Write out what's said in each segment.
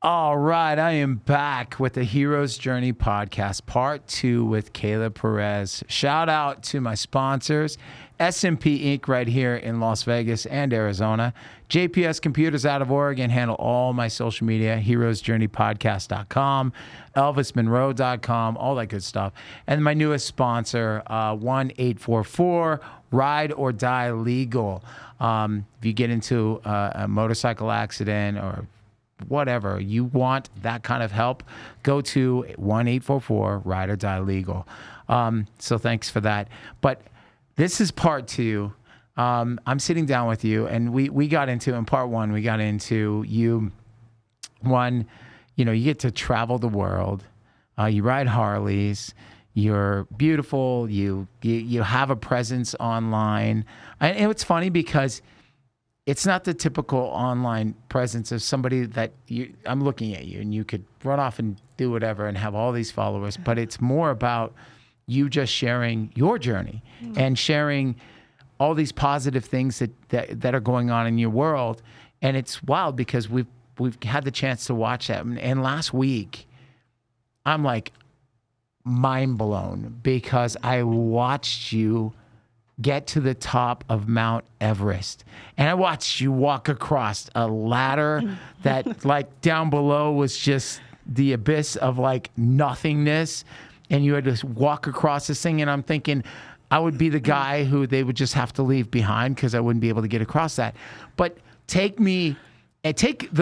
All right, I am back with the Hero's Journey podcast, part 2 with Kayla Perez. Shout out to my sponsors, S&P Inc. right here in Las Vegas and Arizona. JPS Computers out of Oregon handle all my social media, heroesjourneypodcast.com, elvismonroe.com, all that good stuff. And my newest sponsor, 1-844 Ride or Die Legal. If you get into a motorcycle accident or whatever, you want that kind of help, go to 1-844 Ride or Die Legal. So thanks for that. But this is part 2. I'm sitting down with you, and we got into, in part 1, we got into you get to travel the world. You ride Harleys. You're beautiful. You have a presence online. And it's funny because it's not the typical online presence of somebody that I'm looking at you and you could run off and do whatever and have all these followers, but it's more about you just sharing your journey and sharing all these positive things that are going on in your world. And it's wild because we've had the chance to watch that. And last week, I'm like mind blown because I watched you get to the top of Mount Everest. And I watched you walk across a ladder that like down below was just the abyss of like nothingness. And you had to walk across this thing. And I'm thinking I would be the guy who they would just have to leave behind because I wouldn't be able to get across that. But take the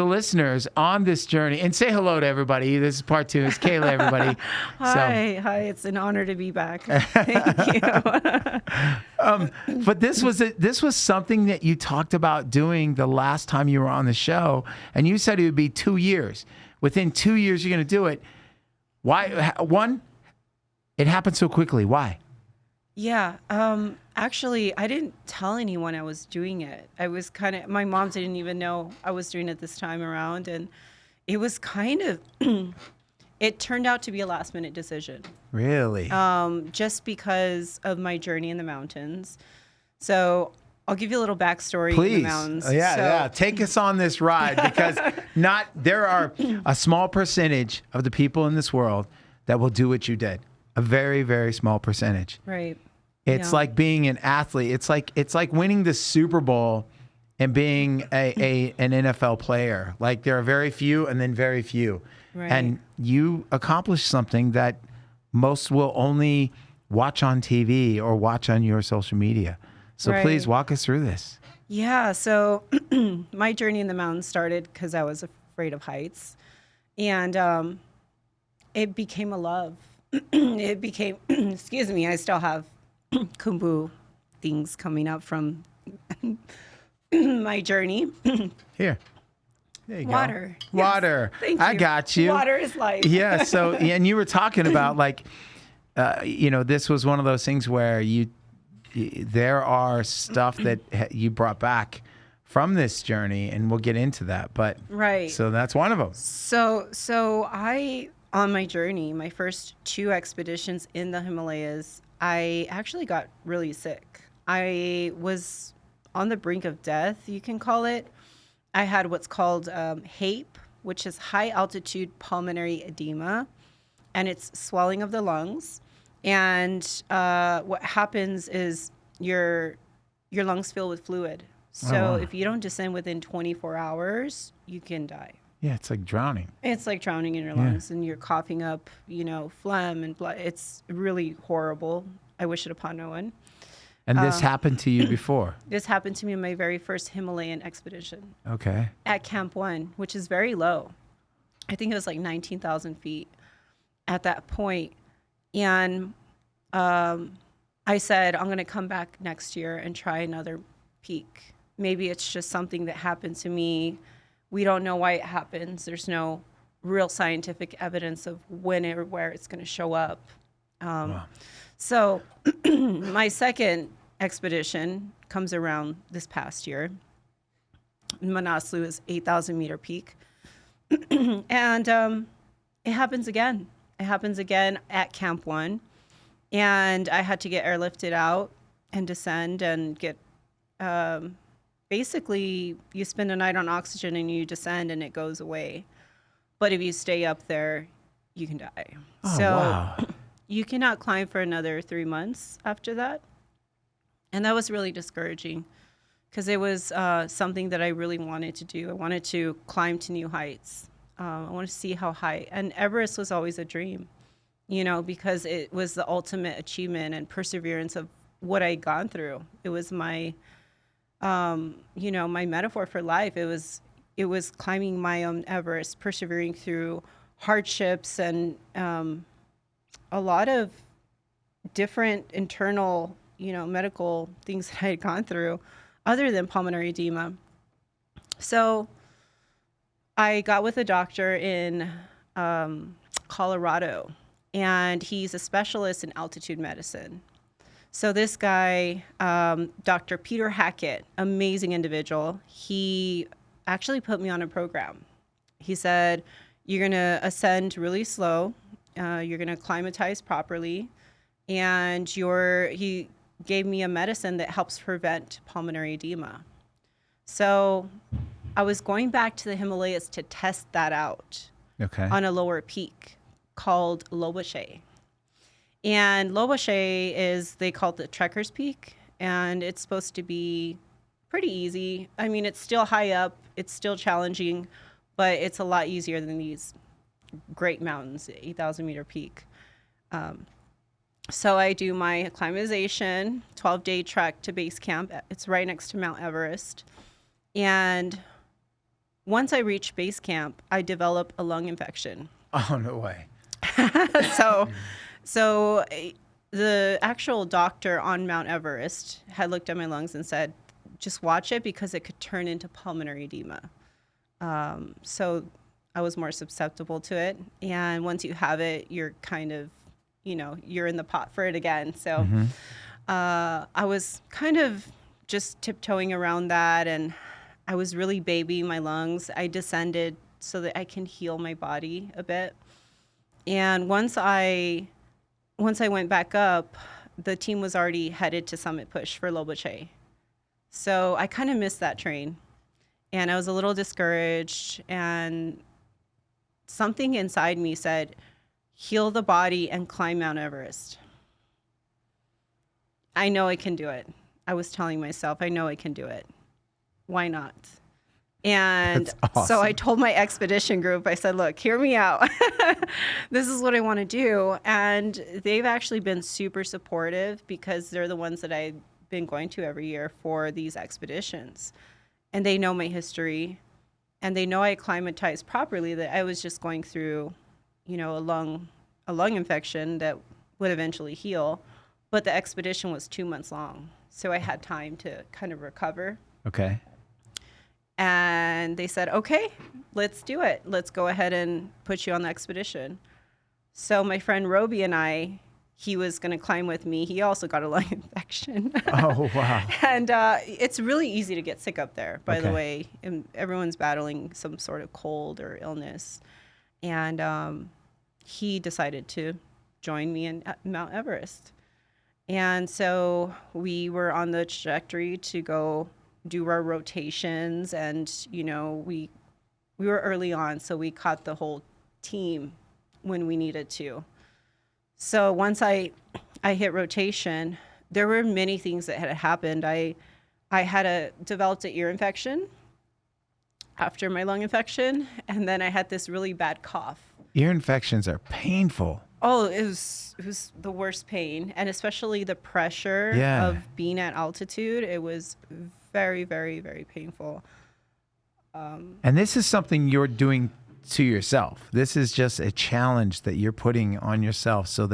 listeners on this journey and say hello to everybody. This is part 2. It's Kayla, everybody. Hi. It's an honor to be back. Thank you. But this was something that you talked about doing the last time you were on the show, and you said it would be 2 years. Within 2 years, you're going to do it. Why? One, it happened so quickly. Why? Yeah. Actually, I didn't tell anyone I was doing it. My mom didn't even know I was doing it this time around. And it was kind of, it turned out to be a last minute decision. Really? Just because of my journey in the mountains. So I'll give you a little backstory. Please. In the mountains. Yeah. Take us on this ride because there are a small percentage of the people in this world that will do what you did. A very, very small percentage. Right. It's like being an athlete. It's like winning the Super Bowl and being an NFL player. Like there are very few and then very few. Right. And you accomplished something that most will only watch on TV or watch on your social media. So Please walk us through this. Yeah. So my journey in the mountains started because I was afraid of heights. And it became a love. It became, excuse me, I still have kumbu things coming up from my journey. Here. There you Water. Go. Water. Yes. Thank you. I got you. Water is life. Yeah. So, and you were talking about like, this was one of those things where there are stuff that you brought back from this journey, and we'll get into that. But right. So that's one of them. So on my journey, my first 2 expeditions in the Himalayas, I actually got really sick. I was on the brink of death, you can call it. I had what's called HAPE, which is high altitude pulmonary edema, and it's swelling of the lungs. And what happens is your lungs fill with fluid. So if you don't descend within 24 hours, you can die. Yeah, it's like drowning. It's like drowning in your lungs, and you're coughing up, phlegm and blood. It's really horrible. I wish it upon no one. And this happened to you before? This happened to me in my very first Himalayan expedition. Okay. At Camp 1, which is very low. I think it was like 19,000 feet at that point. And I said, I'm going to come back next year and try another peak. Maybe it's just something that happened to me. We don't know why it happens. There's no real scientific evidence of when or where it's going to show up. Wow. So my second expedition comes around this past year. Manaslu is 8,000 meter peak. And it happens again. It happens again at Camp 1. And I had to get airlifted out and descend and get... basically, you spend a night on oxygen and you descend and it goes away. But if you stay up there, you can die. Oh, So wow. you cannot climb for another 3 months after that. And that was really discouraging because it was something that I really wanted to do. I wanted to climb to new heights. I wanted to see how high. And Everest was always a dream, because it was the ultimate achievement and perseverance of what I had gone through. It was my, my metaphor for life. It was climbing my own Everest, persevering through hardships and a lot of different internal, medical things that I had gone through other than pulmonary edema. So I got with a doctor in Colorado, and he's a specialist in altitude medicine. So this guy, Dr. Peter Hackett, amazing individual, he actually put me on a program. He said, you're going to ascend really slow. You're going to climatize properly. And he gave me a medicine that helps prevent pulmonary edema. So I was going back to the Himalayas to test that out on a lower peak called Lobuche. And Lobuche they call it the Trekker's Peak, and it's supposed to be pretty easy. I mean, it's still high up, it's still challenging, but it's a lot easier than these great mountains, 8,000 meter peak. So I do my acclimatization, 12-day trek to base camp. It's right next to Mount Everest. And once I reach base camp, I develop a lung infection. Oh, no way. So the actual doctor on Mount Everest had looked at my lungs and said, just watch it because it could turn into pulmonary edema. So I was more susceptible to it. And once you have it, you're kind of, you're in the pot for it again. So I was kind of just tiptoeing around that, and I was really babying my lungs. I descended so that I can heal my body a bit. And once I went back up, the team was already headed to Summit Push for Lobuche. So I kind of missed that train, and I was a little discouraged, and something inside me said, heal the body and climb Mount Everest. I know I can do it. I was telling myself, I know I can do it. Why not? And That's awesome. So I told my expedition group, I said, look, hear me out. This is what I want to do. And they've actually been super supportive because they're the ones that I've been going to every year for these expeditions. And they know my history, and they know I acclimatized properly, that I was just going through, a lung infection that would eventually heal. But the expedition was 2 months long. So I had time to kind of recover. Okay. And they said, okay, let's do it. Let's go ahead and put you on the expedition. So my friend Roby and he was going to climb with me. He also got a lung infection. Oh, wow. And it's really easy to get sick up there, by the way. And everyone's battling some sort of cold or illness. And he decided to join me in Mount Everest. And so we were on the trajectory to go do our rotations, and we were early on, so we caught the whole team when we needed to. So once I hit rotation, there were many things that had happened. I had developed an ear infection after my lung infection, and then I had this really bad cough. Ear infections are painful. Oh, it was the worst pain, and especially the pressure of being at altitude. It was very, very, very painful. And this is something you're doing to yourself. This is just a challenge that you're putting on yourself. So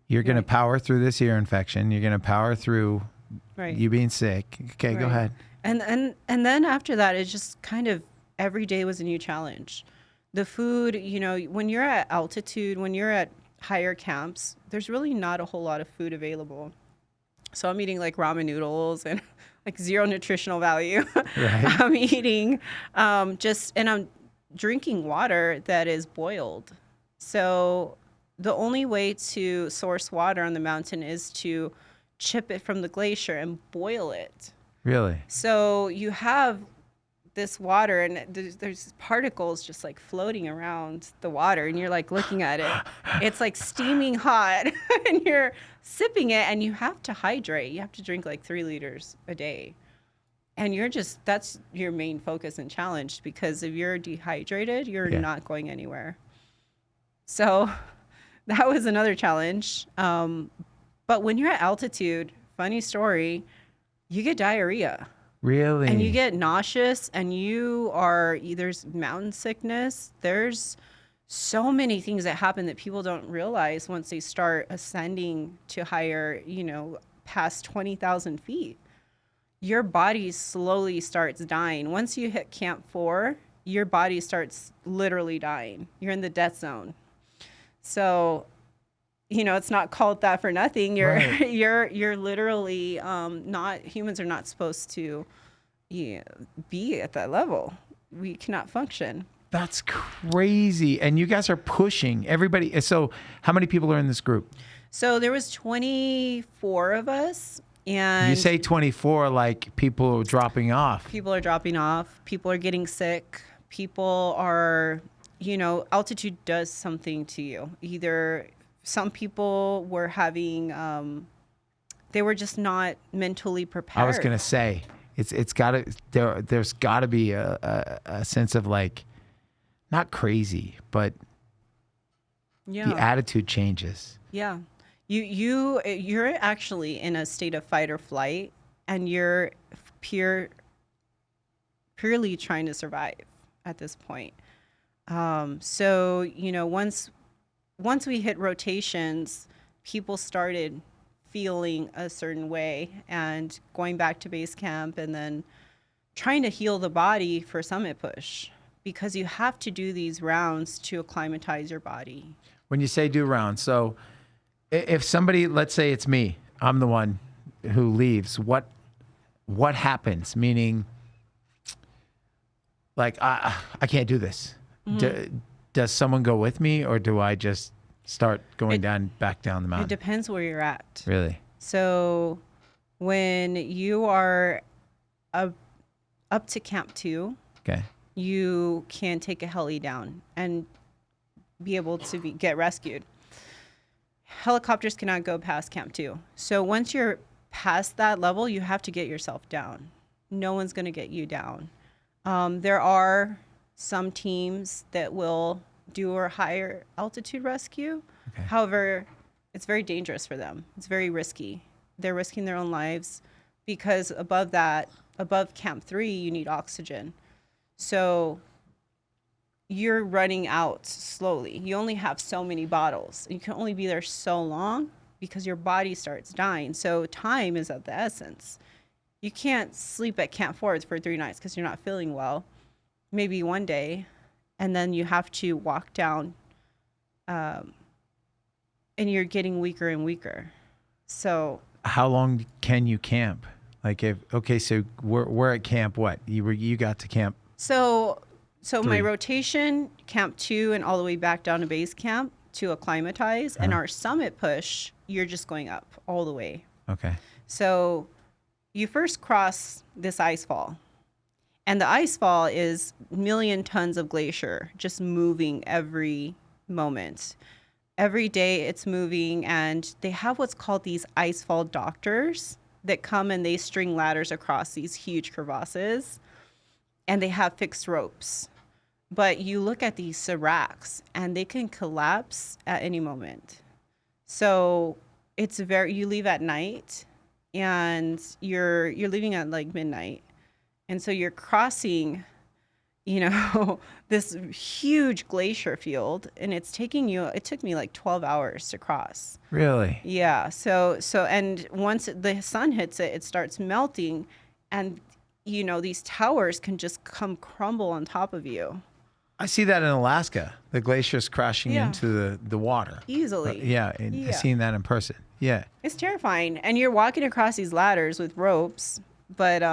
you're going to power through this ear infection. You're going to power through you being sick. Okay, go ahead. And then after that, it just kind of every day was a new challenge. The food, when you're at altitude, when you're at higher camps, there's really not a whole lot of food available. So I'm eating like ramen noodles and like zero nutritional value. Right. I'm eating and I'm drinking water that is boiled. So the only way to source water on the mountain is to chip it from the glacier and boil it. Really? So you have this water, and there's particles just like floating around the water, and you're like looking at it. It's like steaming hot, and you're sipping it, and you have to hydrate. You have to drink like 3 liters a day. And that's your main focus and challenge, because if you're dehydrated, you're not going anywhere. So that was another challenge. But when you're at altitude, funny story, you get diarrhea. Really? And you get nauseous, and there's mountain sickness. There's so many things that happen that people don't realize once they start ascending to higher, past 20,000 feet. Your body slowly starts dying. Once you hit Camp 4, your body starts literally dying. You're in the death zone. So, it's not called that for nothing. You're literally humans are not supposed to be at that level. We cannot function. That's crazy. And you guys are pushing everybody. So how many people are in this group? So there was 24 of us. And you say 24, like people are dropping off. People are dropping off. People are getting sick. People are, altitude does something to you. Either some people were having, they were just not mentally prepared. I was going to say, it's got to, there's got to be a sense of like, not crazy, but the attitude changes. Yeah. You're actually in a state of fight or flight, and you're purely trying to survive at this point. So, once we hit rotations, people started feeling a certain way and going back to base camp, and then trying to heal the body for summit push, because you have to do these rounds to acclimatize your body. When you say do rounds, so if somebody, let's say it's me, I'm the one who leaves, what happens? Meaning, like, I can't do this. Mm-hmm. Does someone go with me, or do I just start going back down the mountain? It depends where you're at. Really? So when you are up to Camp 2, okay, you can take a heli down and be able to get rescued. Helicopters cannot go past Camp 2. So once you're past that level, you have to get yourself down. No one's going to get you down. There are some teams that will do a higher altitude rescue. Okay. However, it's very dangerous for them. It's very risky. They're risking their own lives, because above Camp 3, you need oxygen. So you're running out slowly. You only have so many bottles. You can only be there so long because your body starts dying. So time is of the essence. You can't sleep at Camp 4 for 3 nights because you're not feeling well. Maybe one day, and then you have to walk down, and you're getting weaker and weaker. So how long can you camp? Like so we're at camp what? You got to camp. So 3. My rotation, Camp 2 and all the way back down to base camp to acclimatize, and our summit push, you're just going up all the way. Okay. So you first cross this ice fall. And the ice fall is 1,000,000 tons of glacier just moving every moment. Every day it's moving, and they have what's called these ice fall doctors that come and they string ladders across these huge crevasses, and they have fixed ropes. But you look at these seracs and they can collapse at any moment. So you leave at night, and you're leaving at like midnight. And so you're crossing, this huge glacier field, and it took me like 12 hours to cross. Really? Yeah. So and once the sun hits it, it starts melting, and these towers can just come crumble on top of you. I see that in Alaska. The glaciers crashing into the water. Easily. I've seen that in person. Yeah. It's terrifying. And you're walking across these ladders with ropes, but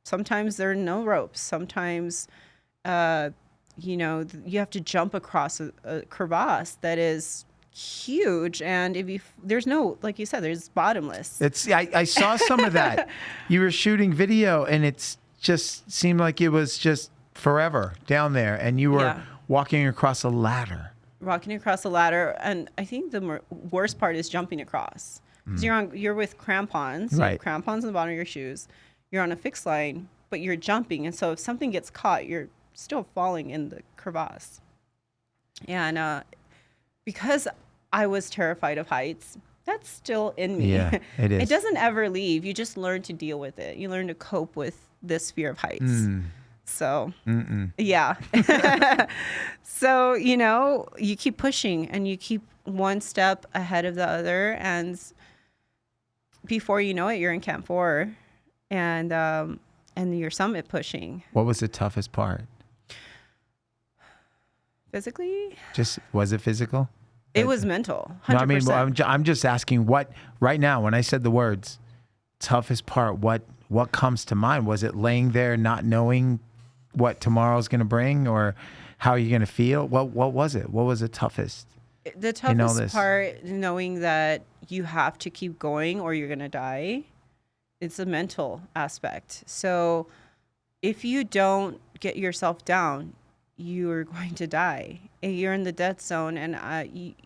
sometimes there are no ropes. Sometimes, you have to jump across a crevasse that is huge, and there's no, like you said, there's bottomless. I saw some of that. You were shooting video, and it's just seemed like it was just forever down there, and you were Yeah. walking across a ladder. Walking across a ladder, and I think the worst part is jumping across. Because you're with crampons, you have Right. crampons on the bottom of your shoes. You're on a fixed line, but you're jumping, and so if something gets caught, you're still falling in the crevasse. And because I was terrified of heights, that's still in me. Yeah, it is. It doesn't ever leave. You just learn to deal with it. You learn to cope with this fear of heights. So, yeah. So, you keep pushing and you keep one step ahead of the other. And before you know it, you're in Camp 4 and your summit pushing. What was the toughest part? Physically? Was it physical? It was mental. 100%. No, I mean, I'm just asking what, right now, when I said the words, toughest part, what comes to mind? Was it laying there not knowing what tomorrow's going to bring, or how you're going to feel? What was it? What was the toughest? The toughest part, knowing that you have to keep going or you're going to die, it's a mental aspect. So if you don't get yourself down, you are going to die. And you're in the death zone, and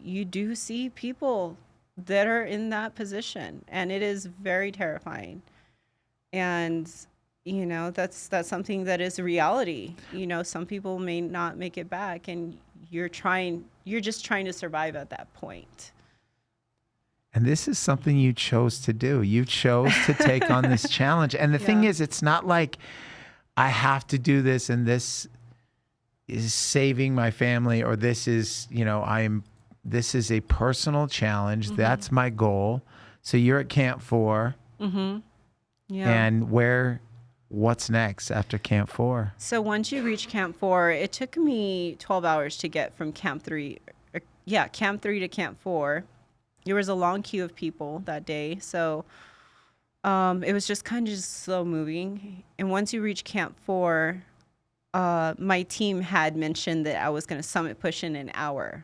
you do see people that are in that position, and it is very terrifying. And that's something that is reality. Some people may not make it back, and you're just trying to survive at that point. And this is something you chose to do. You chose to take on this challenge. And the thing is, it's not like I have to do this and this is saving my family, or this is, this is a personal challenge. That's my goal. So you're at Camp 4. Mm-hmm. Yeah. And what's next after Camp 4? So once you reach Camp 4, it took me 12 hours to get from Camp 3 to Camp 4. There was a long queue of people that day. So it was just kind of just slow moving. And once you reach Camp 4, my team had mentioned that I was going to summit push in an hour,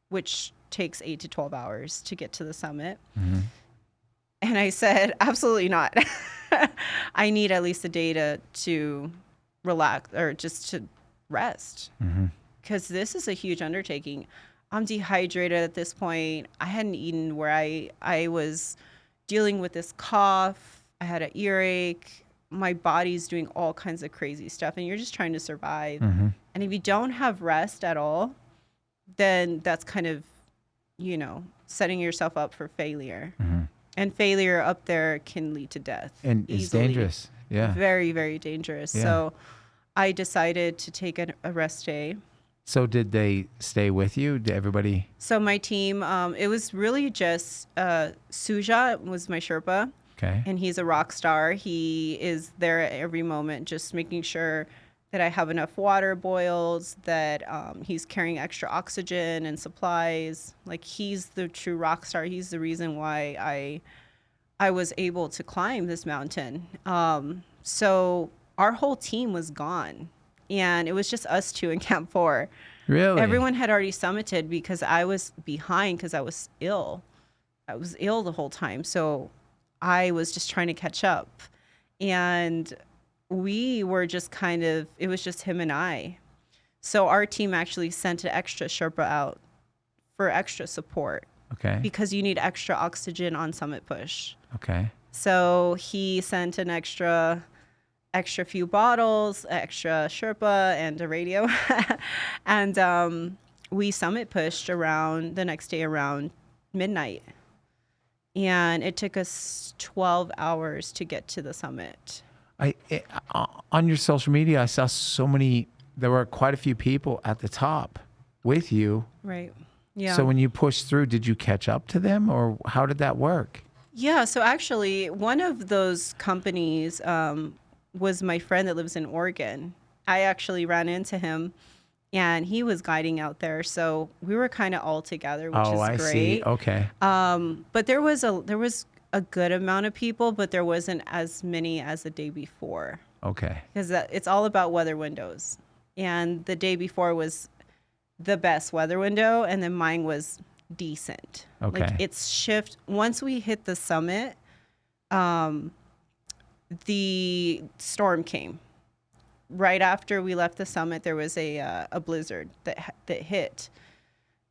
which takes 8 to 12 hours to get to the summit. Mm-hmm. And I said, absolutely not. I need at least a day to relax or just to rest, because this is a huge undertaking. I'm dehydrated at this point. I hadn't eaten, where I was dealing with this cough. I had an earache. My body's doing all kinds of crazy stuff, and you're just trying to survive. And if you don't have rest at all, then that's kind of, setting yourself up for failure. And failure up there can lead to death. And it's dangerous. Yeah. Very, very dangerous. Yeah. So I decided to take a rest day. So did they stay with you? Did everybody? So my team, it was really just Suja was my Sherpa. Okay. And he's a rock star. He is there at every moment, just making sure that I have enough water boiled, that he's carrying extra oxygen and supplies. Like, he's the true rock star. He's the reason why I was able to climb this mountain. So our whole team was gone, and it was just us two in Camp 4. Really? Everyone had already summited because I was behind because I was ill. I was ill the whole time. So I was just trying to catch up. And we were just it was just him and I. So our team actually sent an extra Sherpa out for extra support. Okay. Because you need extra oxygen on summit push. Okay. So he sent an extra few bottles, extra Sherpa, and a radio. And we summit pushed the next day around midnight. And it took us 12 hours to get to the summit. On your social media, I saw there were quite a few people at the top with you. Right. Yeah. So when you pushed through, did you catch up to them, or how did that work? Yeah. So actually, one of those companies was my friend that lives in Oregon. I actually ran into him, and he was guiding out there. So we were kind of all together, which is great. I see. Okay. But there was a good amount of people, but there wasn't as many as the day before. Okay. Because it's all about weather windows. And the day before was the best weather window, and then mine was decent. Okay. Like, it's shift. Once we hit the summit, the storm came. Right after we left the summit, there was a blizzard that hit,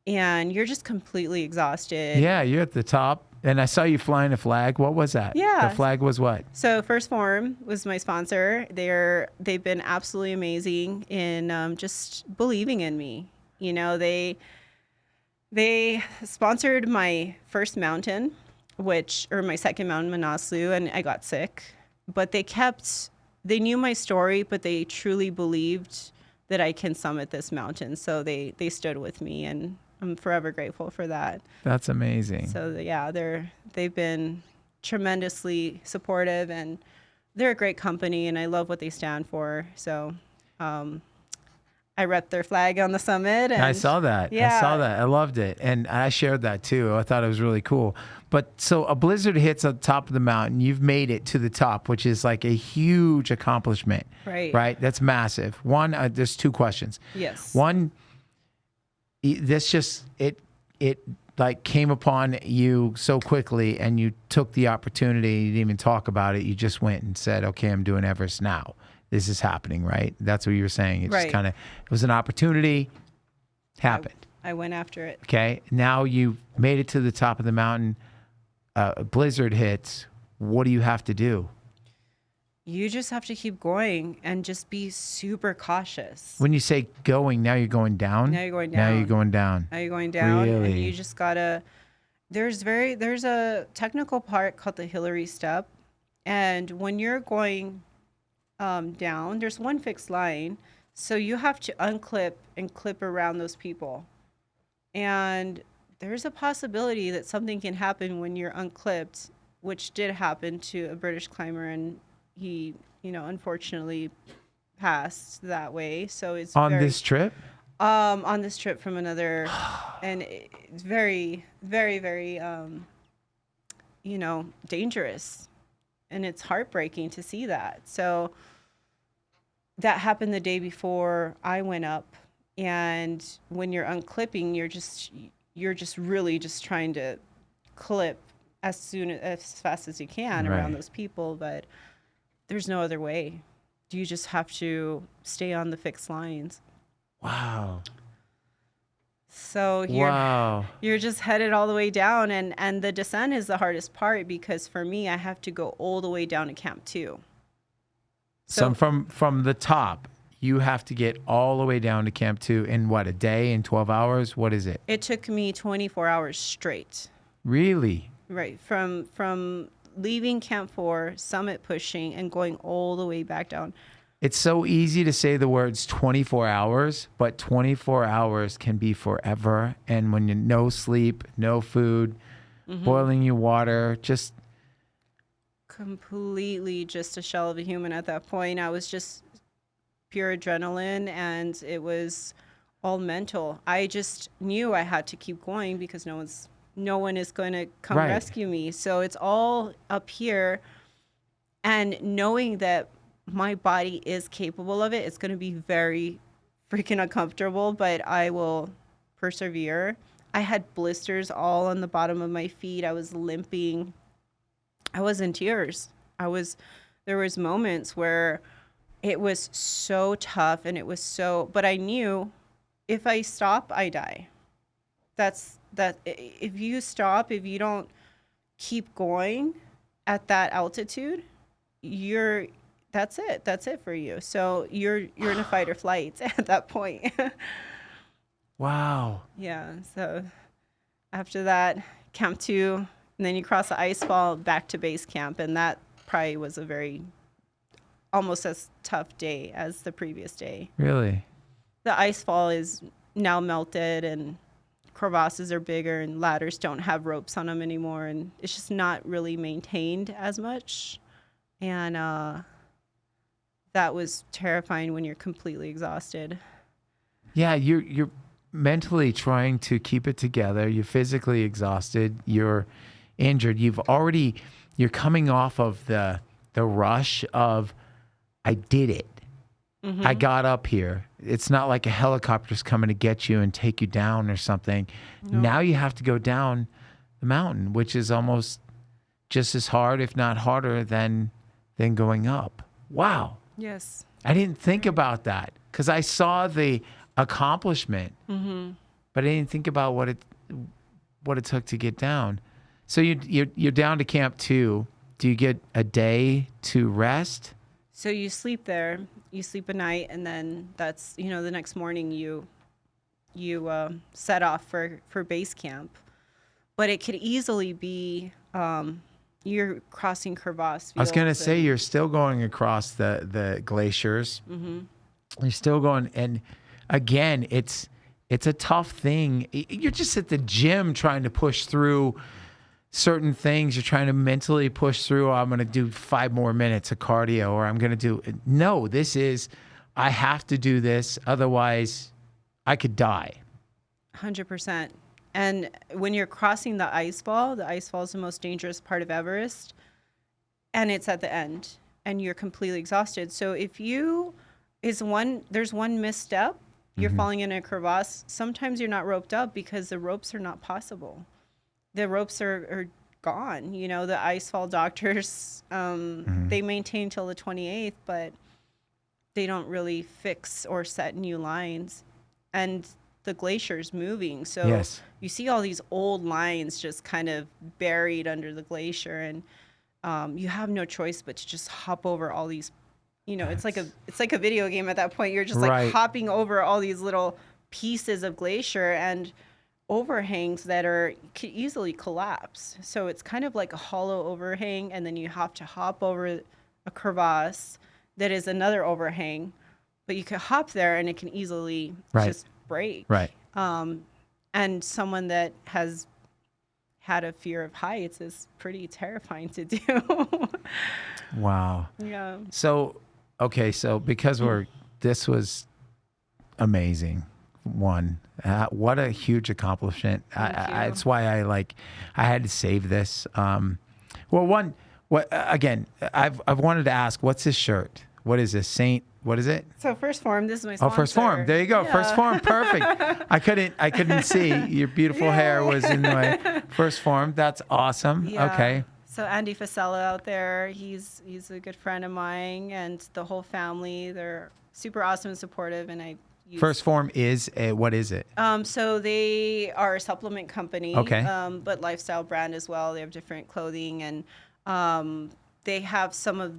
and you're just completely exhausted. Yeah, you're at the top, and I saw you flying a flag. What was that? Yeah. The flag was what? So First Form was my sponsor. They've been absolutely amazing in just believing in me. You know, they sponsored my first mountain, or my second mountain, Manaslu, and I got sick. But they knew my story, but they truly believed that I can summit this mountain. So they stood with me, and I'm forever grateful for that. That's amazing. So yeah, they've been tremendously supportive, and they're a great company, and I love what they stand for. So I repped their flag on the summit. And I saw that. Yeah. I saw that. I loved it. And I shared that too. I thought it was really cool. But so a blizzard hits on top of the mountain. You've made it to the top, which is like a huge accomplishment. Right. Right? That's massive. One, there's two questions. Yes. One, this just, it like came upon you so quickly, and you took the opportunity. You didn't even talk about it. You just went and said, okay, I'm doing Everest now. This is happening, right? That's what you were saying. It just kind of, it was an opportunity, happened. I went after it. Okay. Now you made it to the top of the mountain. A blizzard hits. What do you have to do? You just have to keep going and just be super cautious. When you say going, now you're going down? Now you're going down. Now you're going down. Now you're going down. Really? And you just gotta, there's a technical part called the Hillary step. And when you're going down, there's one fixed line. So you have to unclip and clip around those people. And there's a possibility that something can happen when you're unclipped, which did happen to a British climber, and he, unfortunately passed that way. So it's this trip? On this trip from another, and it's very, very, very, dangerous, and it's heartbreaking to see that. So that happened the day before I went up, and when you're unclipping, you're just really just trying to clip as fast as you can around those people, but there's no other way. You just have to stay on the fixed lines. Wow. So you're just headed all the way down, and the descent is the hardest part, because for me, I have to go all the way down to Camp 2. So from the top, you have to get all the way down to Camp 2 in what, a day, in 12 hours? What is it? It took me 24 hours straight. Really? Right. From leaving Camp 4, summit pushing, and going all the way back down. It's so easy to say the words 24 hours, but 24 hours can be forever. And when you no sleep, no food, boiling your water, just completely just a shell of a human at that point. I was just pure adrenaline, and it was all mental. I just knew I had to keep going, because no one is going to come rescue me. So it's all up here, and knowing that my body is capable of it, it's going to be very freaking uncomfortable, but I will persevere. I had blisters all on the bottom of my feet. I was limping. I was in tears. There was moments where it was so tough, and but I knew if I stop, I die. If you stop, if you don't keep going at that altitude, that's it for you. So you're in a fight or flight at that point. wow. Yeah. So after that, Camp 2, and then you cross the ice fall back to base camp, and that probably was almost as tough day as the previous day. Really? The ice fall is now melted, and crevasses are bigger, and ladders don't have ropes on them anymore, and it's just not really maintained as much. And that was terrifying when you're completely exhausted. Yeah, you're mentally trying to keep it together. You're physically exhausted. You're injured. You're coming off of the rush of, I did it. I got up here. It's not like a helicopter's coming to get you and take you down or something. No. Now you have to go down the mountain, which is almost just as hard, if not harder, than than going up. Wow. Yes. I didn't think about that because I saw the accomplishment, but I didn't think about what it took to get down. So you're down to camp 2. Do you get a day to rest? So you sleep there, you sleep a night, and then that's, the next morning you set off for base camp. But it could easily be you're crossing crevasse I was going to fields say, you're still going across the glaciers. You're still going. And again, it's a tough thing. You're just at the gym trying to push through certain things. You're trying to mentally push through. Oh, I'm going to do 5 more minutes of cardio, or I'm going to do. No, I have to do this. Otherwise, I could die. 100%. And when you're crossing the ice fall is the most dangerous part of Everest, and it's at the end, and you're completely exhausted. So if there's one misstep, you're falling in a crevasse. Sometimes you're not roped up because the ropes are not possible. The ropes are gone. The ice fall doctors, they maintain till the 28th, but they don't really fix or set new lines. And the glacier's moving. So Yes. you see all these old lines just kind of buried under the glacier, and you have no choice but to just hop over all these, it's like a video game at that point. You're just like Right. hopping over all these little pieces of glacier and overhangs that could easily collapse. So it's kind of like a hollow overhang, and then you have to hop over a crevasse that is another overhang, but you could hop there and it can easily just break. Right. And someone that has had a fear of heights is pretty terrifying to do. Wow. Yeah. So, okay. So because this was amazing. One, what a huge accomplishment. It's why I had to save this. Again, I've wanted to ask, what's this shirt? What is this? What is it? So First Form, this is my sponsor. Oh, First Form. There you go. Yeah. First Form. Perfect. I couldn't see. Your beautiful hair was in the way. First Form. That's awesome. Yeah. Okay. So Andy Fasella out there, he's a good friend of mine, and the whole family, they're super awesome and supportive, and First Form is what is it? So they are a supplement company, Okay. But lifestyle brand as well. They have different clothing, and they have some of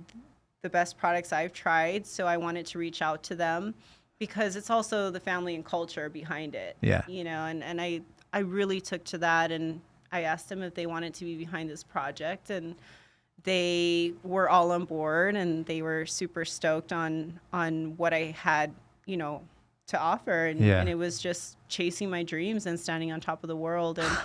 the best products I've tried. So I wanted to reach out to them because it's also the family and culture behind it. Yeah. And I really took to that, and I asked them if they wanted to be behind this project, and they were all on board, and they were super stoked on what I had, to offer. And it was just chasing my dreams and standing on top of the world and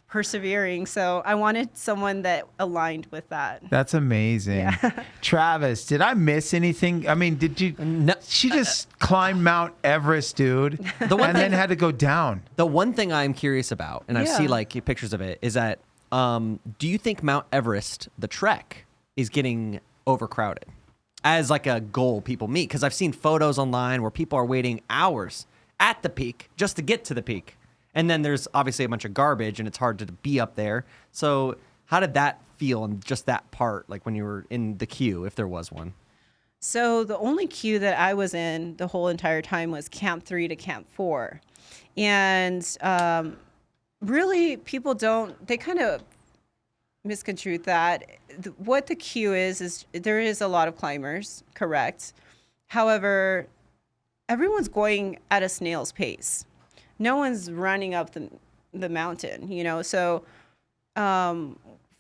persevering. So I wanted someone that aligned with that. That's amazing. Yeah. Travis, did I miss anything? I mean, did you? No. She just climbed Mount Everest, dude, then had to go down. The one thing I'm curious about, and I Yeah. see pictures of it, is that do you think Mount Everest, the trek, is getting overcrowded as a goal people meet? Because I've seen photos online where people are waiting hours at the peak just to get to the peak. And then there's obviously a bunch of garbage, and it's hard to be up there. So how did that feel in just that part, when you were in the queue, if there was one? So the only queue that I was in the whole entire time was Camp 3 to Camp 4. And really, people they kind of misconstrue that. What the queue is there is a lot of climbers, correct? However, everyone's going at a snail's pace. No one's running up the mountain, So from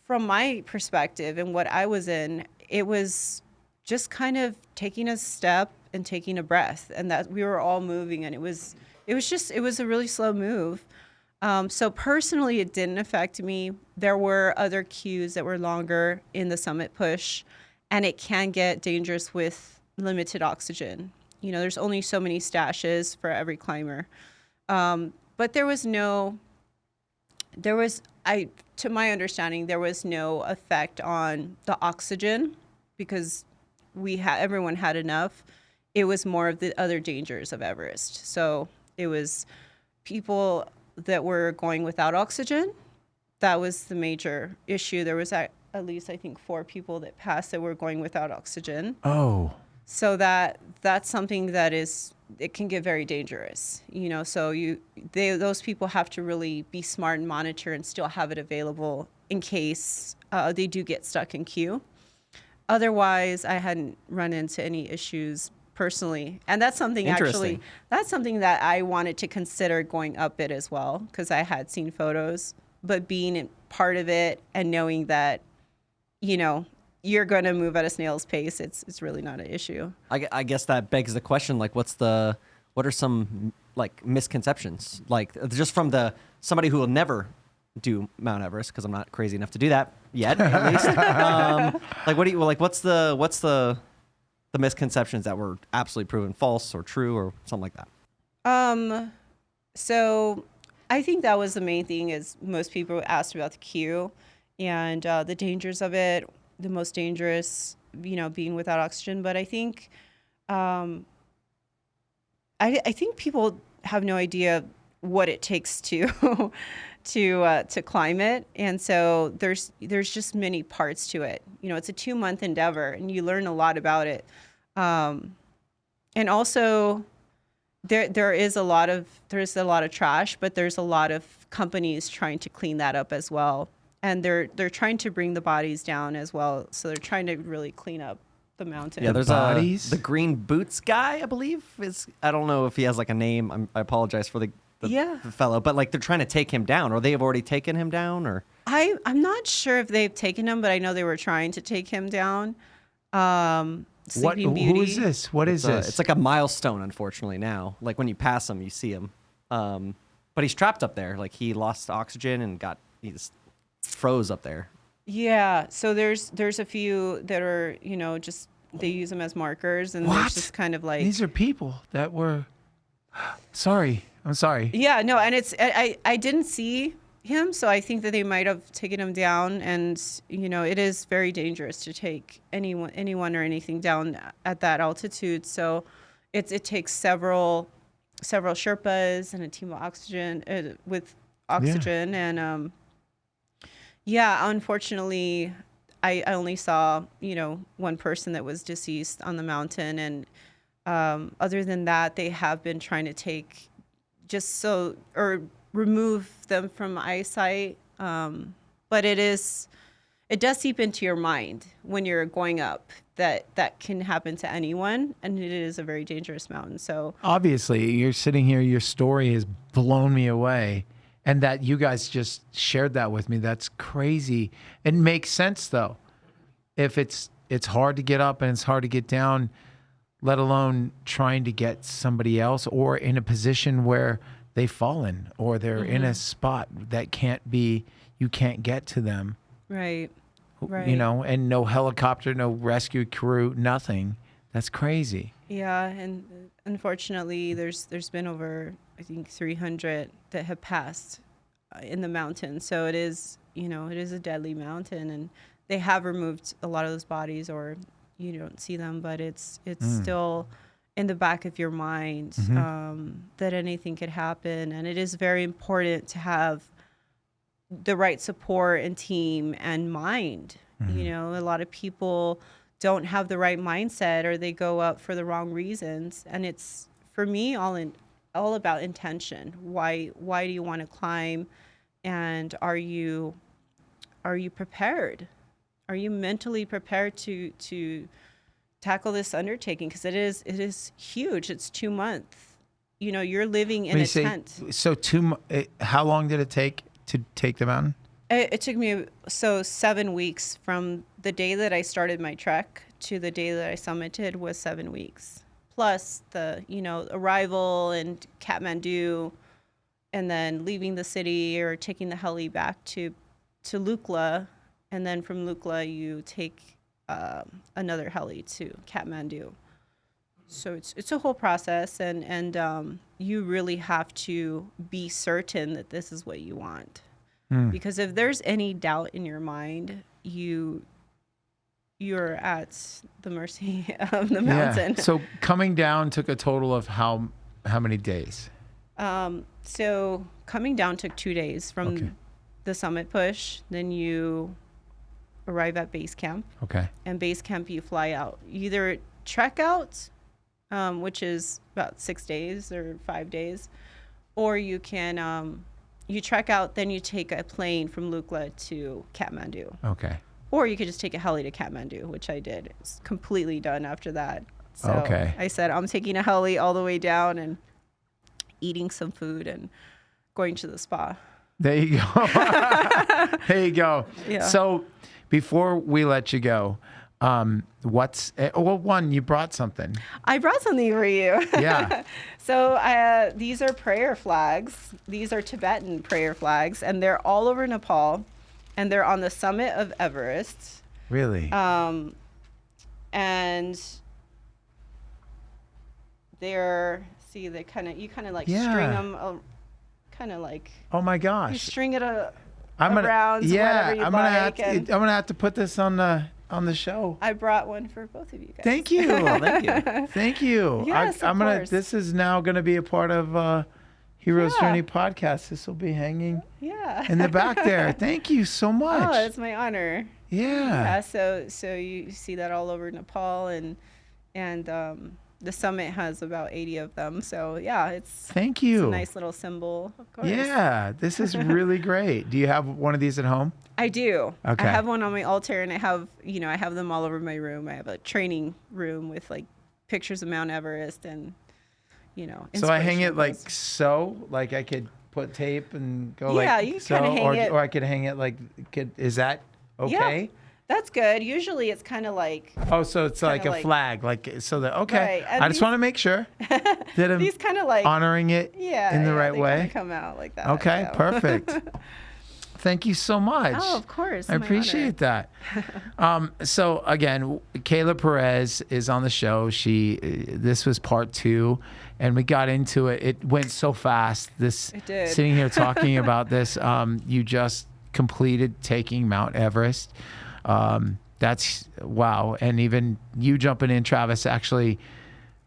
my perspective and what I was in, it was just kind of taking a step and taking a breath, and that we were all moving, and it was a really slow move. So personally, it didn't affect me. There were other queues that were longer in the summit push, and it can get dangerous with limited oxygen. There's only so many stashes for every climber. But to my understanding, there was no effect on the oxygen because everyone had enough. It was more of the other dangers of Everest. So it was people that were going without oxygen. That was the major issue. There was at least I think 4 people that passed that were going without oxygen. Oh, So that's something that it can get very dangerous, so those people have to really be smart and monitor and still have it available in case they do get stuck in queue. Otherwise, I hadn't run into any issues personally. And that's something that I wanted to consider going up it as well, because I had seen photos, but being part of it and knowing that, you're going to move at a snail's pace, it's really not an issue. I guess that begs the question, like, what are some like misconceptions, like just from somebody who will never do Mount Everest, because I'm not crazy enough to do that yet, at least. What's the misconceptions that were absolutely proven false or true or something like that? So I think that was the main thing, is most people asked about the queue and the dangers of it. The most dangerous, being without oxygen. But I think, I think people have no idea what it takes to to climb it, and so there's just many parts to it. It's a 2-month endeavor, and you learn a lot about it. And also, there's a lot of trash, but there's a lot of companies trying to clean that up as well. And they're trying to bring the bodies down as well. So they're trying to really clean up the mountain. Yeah, there's bodies? the green boots guy, I believe. I don't know if he has like a name. I apologize for the fellow, but like they're trying to take him down, or they have already taken him down, or I'm not sure if they've taken him, but I know they were trying to take him down. Sleeping Beauty. Who is this? What is this? It's like a milestone, unfortunately. Now, like when you pass him, you see him, but he's trapped up there. Like he lost oxygen and he just froze up there. Yeah, so there's a few that are, just they use them as markers, and there's just kind of like, these are people that were sorry. I'm sorry. Yeah, no, and I didn't see him, so I think that they might have taken him down, and it is very dangerous to take anyone or anything down at that altitude. So it takes several Sherpas and a team of oxygen and unfortunately, I only saw, one person that was deceased on the mountain. And other than that, they have been trying to remove them from eyesight. But it does seep into your mind when you're going up that can happen to anyone. And it is a very dangerous mountain. So obviously, you're sitting here, your story has blown me away. And that you guys just shared that with me. That's crazy. It makes sense, though. If it's hard to get up and it's hard to get down, let alone trying to get somebody else or in a position where they've fallen or they're in a spot that you can't get to them. Right. And no helicopter, no rescue crew, nothing. That's crazy. Yeah, and unfortunately, there's been over, I think, 300 that have passed in the mountain. So it is a deadly mountain, and they have removed a lot of those bodies, or you don't see them, but it's still in the back of your mind that anything could happen. And it is very important to have the right support and team and mind. A lot of people don't have the right mindset, or they go up for the wrong reasons. And it's, for me, all about intention. Why do you want to climb? And are you prepared? Are you mentally prepared to tackle this undertaking? Because it is huge. It's 2 months. You're living in a tent. So how long did it take to take the mountain? It took me 7 weeks from the day that I started my trek to the day that I summited was 7 weeks. Plus the, arrival in Kathmandu, and then leaving the city or taking the heli back to Lukla. And then from Lukla, you take another heli to Kathmandu. So it's a whole process, and you really have to be certain that this is what you want. Because if there's any doubt in your mind, you're at the mercy of the mountain. Yeah. So coming down took a total of how many days? So coming down took 2 days from the summit push. Then arrive at base camp. Okay. And base camp, you fly out. You either trek out, which is about 6 days or 5 days, or you can you trek out, then you take a plane from Lukla to Kathmandu. Okay. Or you could just take a heli to Kathmandu, which I did. It's completely done after that. So Okay. I said, I'm taking a heli all the way down and eating some food and going to the spa. There you go. There you go. Yeah. So before we let you go, one, you brought something. I brought something for you. Yeah. So these are prayer flags. These are Tibetan prayer flags, and they're all over Nepal, and they're on the summit of Everest. Really? And they're, see, they you kind of like Yeah. string them, kind of like, Oh my you gosh. string it around Yeah, whatever you I'm gonna like. I'm gonna have to put this on the show. I brought one for both of you guys. Thank you. Thank you. Thank you. Yes, I'm of gonna. course. This is now gonna be a part of Heroes Yeah. Journey podcast. This will be hanging Yeah. in the back there. Thank you so much. Oh, it's my honor. Yeah. Yeah, so you see that all over Nepal, and the summit has about 80 of them. So yeah, it's Thank you. a nice little symbol, of course. Yeah, this is really great. Do you have one of these at home? I do. Okay. I have one on my altar, and I have them all over my room. I have a training room with like pictures of Mount Everest and So I hang it inspirational like quotes. so, like I could put tape and go Yeah, like you can so, kinda hang it. or I could hang it like. Is that okay? Yeah, that's good. Usually it's kind of like Oh, so it's like a like- flag, like so that okay. Right, and I just these- want to make sure that I'm these kind of like honoring it yeah in the yeah, right they way. kinda come out like that. Okay, so. perfect. Thank you so much. Oh, of course. I my appreciate that. So again, Kayla Perez is on the show. This was part 2, and we got into it. It went so fast. It did. Sitting here talking about this. You just completed taking Mount Everest. That's wow. And even you jumping in, Travis, actually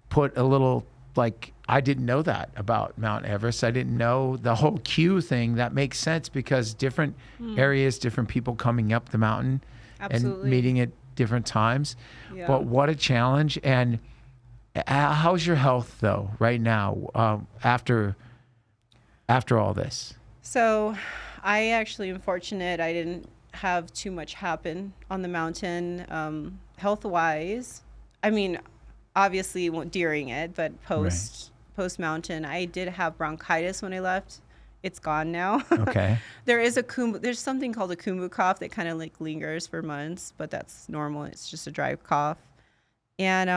put a little like. I didn't know that about Mount Everest. I didn't know the whole queue thing. That makes sense because different areas, different people coming up the mountain Absolutely. and meeting at different times. Yeah. But what a challenge. And how's your health though right now after all this? So I actually am fortunate. I didn't have too much happen on the mountain health-wise. I mean, obviously during it, but post mountain, I did have bronchitis when I left. It's gone now. Okay. There's something called a kumbu cough that kind of like lingers for months, but that's normal. It's just a dry cough. And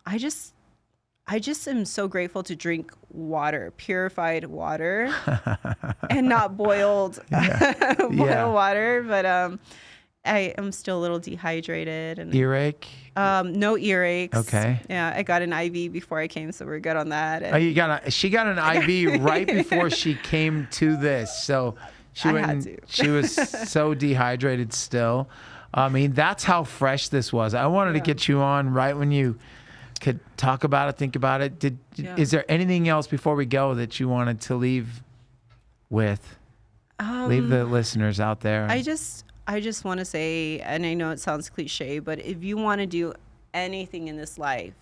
I just am so grateful to drink water, purified water, and not boiled water. But I am still a little dehydrated and Earache? no earaches. Okay. Yeah, I got an IV before I came, so we're good on that. Oh, she got an IV right before she came to this. So she I went had and to. she was so dehydrated still. I mean, that's how fresh this was. I wanted to get you on right when you could talk about it, think about it. Is there anything else before we go that you wanted to leave with? Leave the listeners out there. I just want to say, and I know it sounds cliche, but if you want to do anything in this life,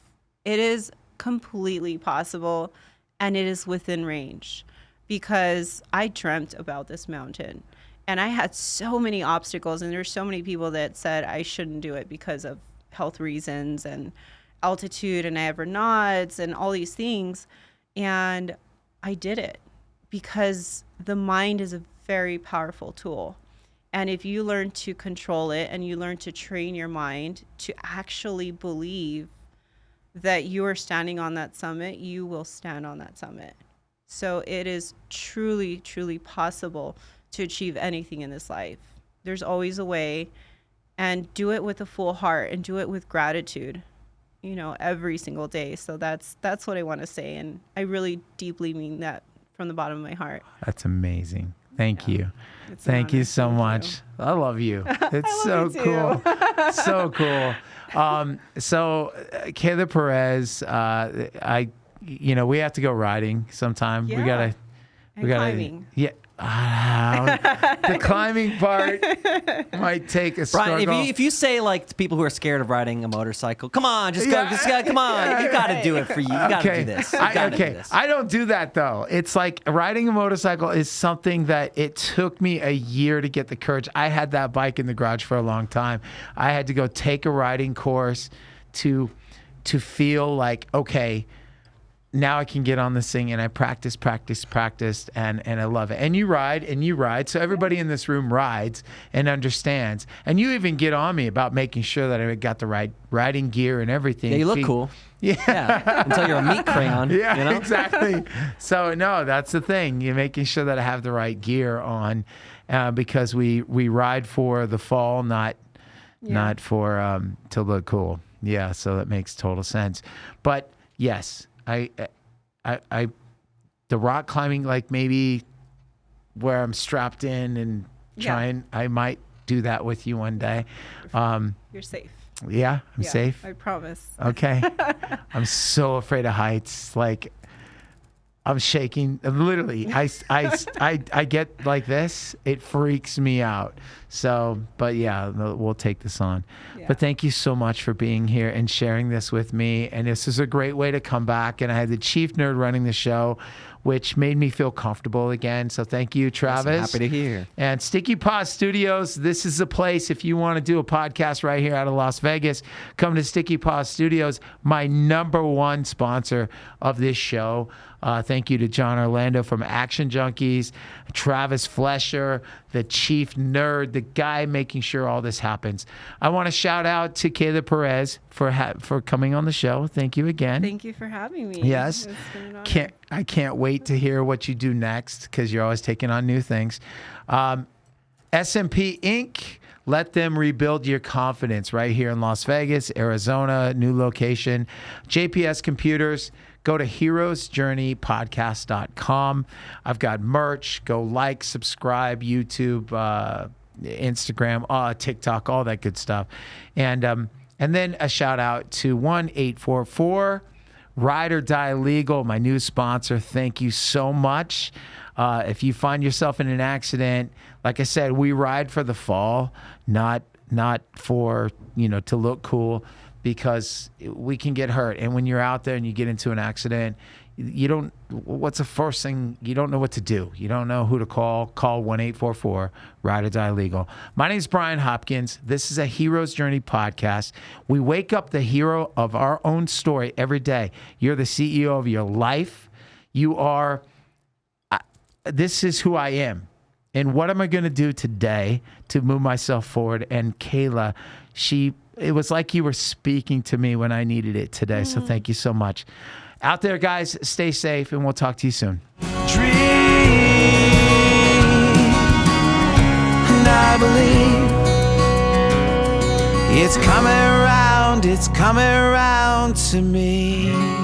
it is completely possible and it is within range, because I dreamt about this mountain and I had so many obstacles, and there's so many people that said I shouldn't do it because of health reasons and altitude, and I have Raynaud's and all these things. And I did it because the mind is a very powerful tool. And if you learn to control it and you learn to train your mind to actually believe that you are standing on that summit, you will stand on that summit. So it is truly, truly possible to achieve anything in this life. There's always a way, and do it with a full heart and do it with gratitude, every single day. So that's what I want to say. And I really deeply mean that from the bottom of my heart. That's amazing. Thank you. It's an Thank you honor. so Thank much. you. I love you. It's so love you too. cool. So cool. So Kayla Perez, we have to go riding sometime. Yeah. We gotta, And climbing. yeah. The climbing part might take a struggle. Brian, if you say like to people who are scared of riding a motorcycle, come on, just go, come on, you got to do it for you. You got to do this. You gotta do this. I don't do that though. It's like riding a motorcycle is something that it took me a year to get the courage. I had that bike in the garage for a long time. I had to go take a riding course to feel like, okay, now I can get on this thing, and I practiced, and I love it. And you ride. So everybody in this room rides and understands. And you even get on me about making sure that I got the right riding gear and everything. Yeah, you look cool. Yeah. Until you're a meat crayon. Yeah, you know? Exactly. So no, that's the thing. You're making sure that I have the right gear on, because we ride for the fall, not for to look cool. Yeah. So that makes total sense. But yes. The rock climbing, like maybe where I'm strapped in and trying, I might do that with you one day. You're safe. Yeah, I'm safe. I promise. Okay. I'm so afraid of heights. Like I'm shaking. Literally, I get like this. It freaks me out. So, but yeah, we'll take this on. Yeah. But thank you so much for being here and sharing this with me. And this is a great way to come back. And I had the chief nerd running the show, which made me feel comfortable again. So thank you, Travis. Yes, I'm happy to hear. And Sticky Paws Studios, this is the place. If you want to do a podcast right here out of Las Vegas, come to Sticky Paws Studios, my #1 sponsor of this show. Thank you to John Orlando from Action Junkies, Travis Flesher, the chief nerd, the guy making sure all this happens. I want to shout out to Kayla Perez for coming on the show. Thank you again. Thank you for having me. Yes. I can't wait to hear what you do next, because you're always taking on new things. SMP Inc., let them rebuild your confidence right here in Las Vegas, Arizona, new location. JPS Computers. Go to heroesjourneypodcast.com. I've got merch. Go like, subscribe, YouTube, Instagram, TikTok, all that good stuff. And then a shout out to 1-844 Ride or Die Legal, my new sponsor. Thank you so much. If you find yourself in an accident, like I said, we ride for the fall, not for, to look cool, because we can get hurt. And when you're out there and you get into an accident, what's the first thing? You don't know what to do. You don't know who to call. Call 1-844 Ride or Die Legal. My name is Brian Hopkins. This is a Hero's Journey podcast. We wake up the hero of our own story every day. You're the CEO of your life. This is who I am. And what am I going to do today to move myself forward? And Kayla, it was like you were speaking to me when I needed it today. So thank you so much. Out there, guys, stay safe, and we'll talk to you soon. Dream, and I believe it's coming around to me.